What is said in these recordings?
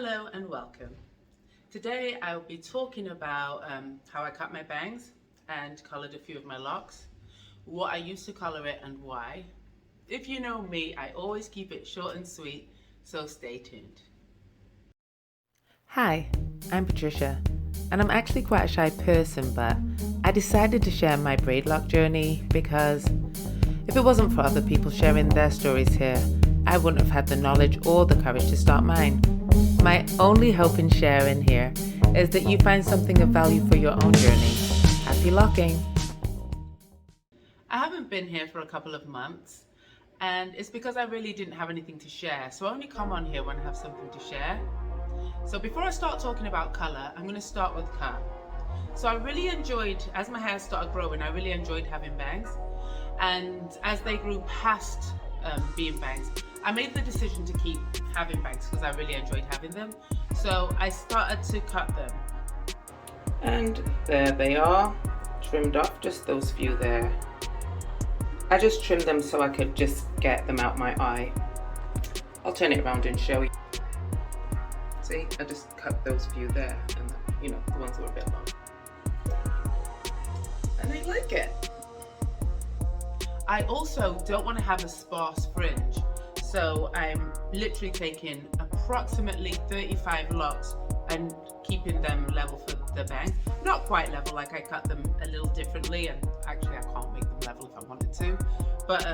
Hello and welcome. Today I'll be talking about how I cut my bangs and colored a few of my locks, what I used to color it and why. If you know me, I always keep it short and sweet, so stay tuned. Hi, I'm Patricia, and I'm actually quite a shy person, but I decided to share my braidlock journey because if it wasn't for other people sharing their stories here, I wouldn't have had the knowledge or the courage to start mine. My only hope in sharing here is that you find something of value for your own journey. Happy locking! I haven't been here for a couple of months, and it's because I really didn't have anything to share, so I only come on here when I have something to share. So before I start talking about colour, I'm going to start with cut. So I really enjoyed, as my hair started growing, I really enjoyed having bangs, and as they grew past being bangs, I made the decision to keep having bangs because I really enjoyed having them. So I started to cut them. And there they are, trimmed off, just those few there. I just trimmed them so I could just get them out my eye. I'll turn it around and show you. See, I just cut those few there, and the ones that were a bit long. And I like it. I also don't want to have a sparse fringe, so I'm literally taking approximately 35 locks and keeping them level for the bangs. Not quite level, like I cut them a little differently, and actually I can't make them level if I wanted to. But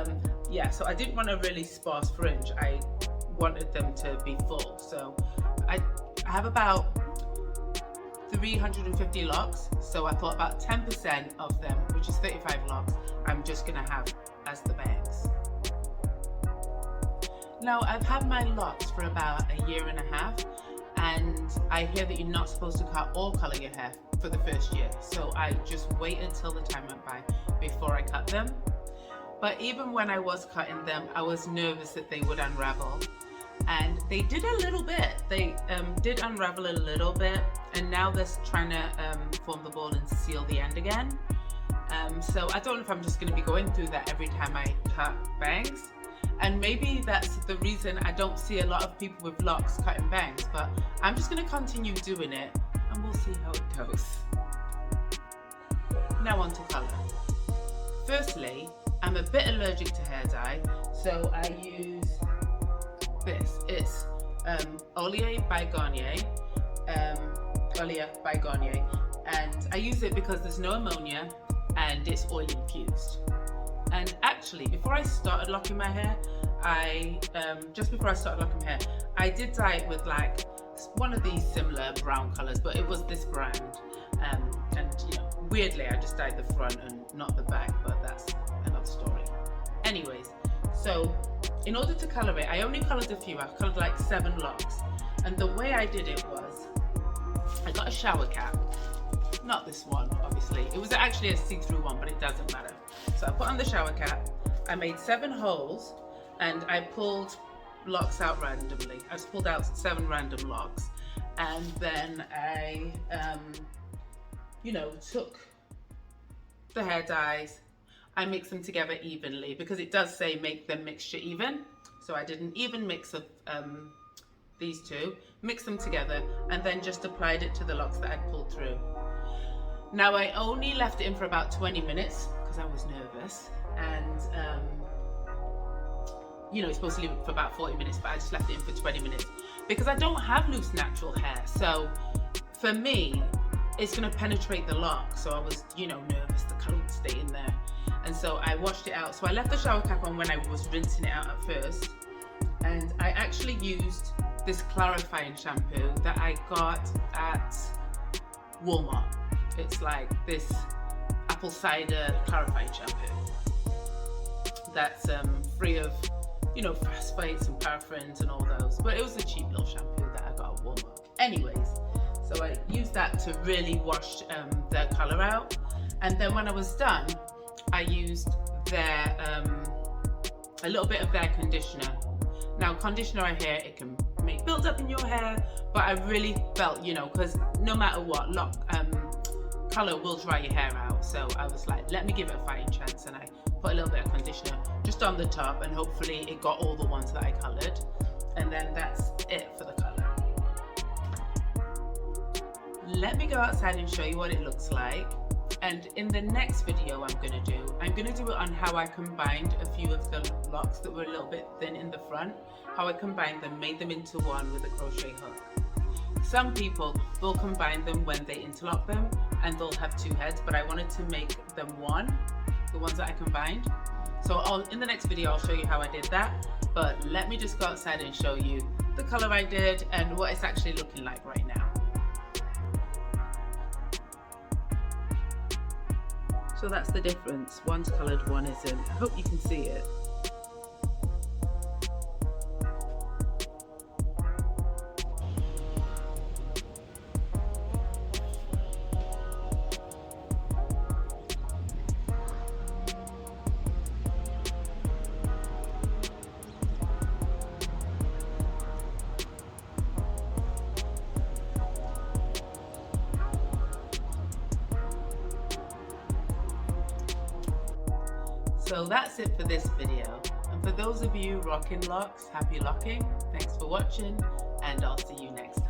yeah, so I didn't want a really sparse fringe. I wanted them to be full. So I have about 350 locks, so I thought about 10% of them, which is 35 locks, I'm just gonna have as the bangs. Now I've had my locks for about a year and a half, and I hear that you're not supposed to cut or color your hair for the first year, so I just waited till the time went by before I cut them. But even when I was cutting them, I was nervous that they would unravel, and they did a little bit. They did unravel a little bit, and now they're trying to form the ball and seal the end again. So I don't know if I'm just going to be going through that every time I cut bangs, and maybe that's the reason I don't see a lot of people with locks cutting bangs, but I'm just going to continue doing it and we'll see how it goes. Now on to colour. Firstly, I'm a bit allergic to hair dye, so I use this. It's Ollier by Garnier, and I use it because there's no ammonia and it's oil infused. And actually, before I started locking my hair, I did dye it with like one of these similar brown colors, but it was this brand, and weirdly I just dyed the front and not the back, but that's another story. Anyways, so in order to color it, I only colored a few. I colored like 7 locks, and the way I did it was I got a shower cap. Not this one, obviously. It was actually a see-through one, but it doesn't matter. So I put on the shower cap, I made 7 holes, and I pulled locks out randomly. I just pulled out 7 random locks, and then I, took the hair dyes, I mixed them together evenly, because it does say make the mixture even. So I did an even mix of these two, mixed them together, and then just applied it to the locks that I'd pulled through. Now I only left it in for about 20 minutes because I was nervous, and you're supposed to leave it for about 40 minutes, but I just left it in for 20 minutes because I don't have loose natural hair. So for me, it's going to penetrate the lock. So I was, nervous the color would stay in there. And so I washed it out. So I left the shower cap on when I was rinsing it out at first. And I actually used this clarifying shampoo that I got at Walmart. It's like this apple cider clarifying shampoo that's free of, phosphates and paraffins and all those. But it was a cheap little shampoo that I got at Walmart. Anyways, so I used that to really wash the color out. And then when I was done, I used their a little bit of their conditioner. Now, conditioner I hear it can make build up in your hair, but I really felt, because no matter what, color will dry your hair out. So I was like, let me give it a fighting chance, and I put a little bit of conditioner just on the top, and hopefully it got all the ones that I colored, and then that's it for the color. let me go outside and show you what it looks like. And in the next video I'm gonna do it on how I combined a few of the locks that were a little bit thin in the front, how I combined them, made them into one with a crochet hook. Some people will combine them when they interlock them and they'll have two heads, but I wanted to make them one, the ones that I combined. So in the next video I'll show you how I did that, but let me just go outside and show you the color I did and what it's actually looking like right now. So that's the difference, one's colored, one isn't. I hope you can see it. So that's it for this video. And for those of you rocking locks, happy locking. Thanks for watching, and I'll see you next time.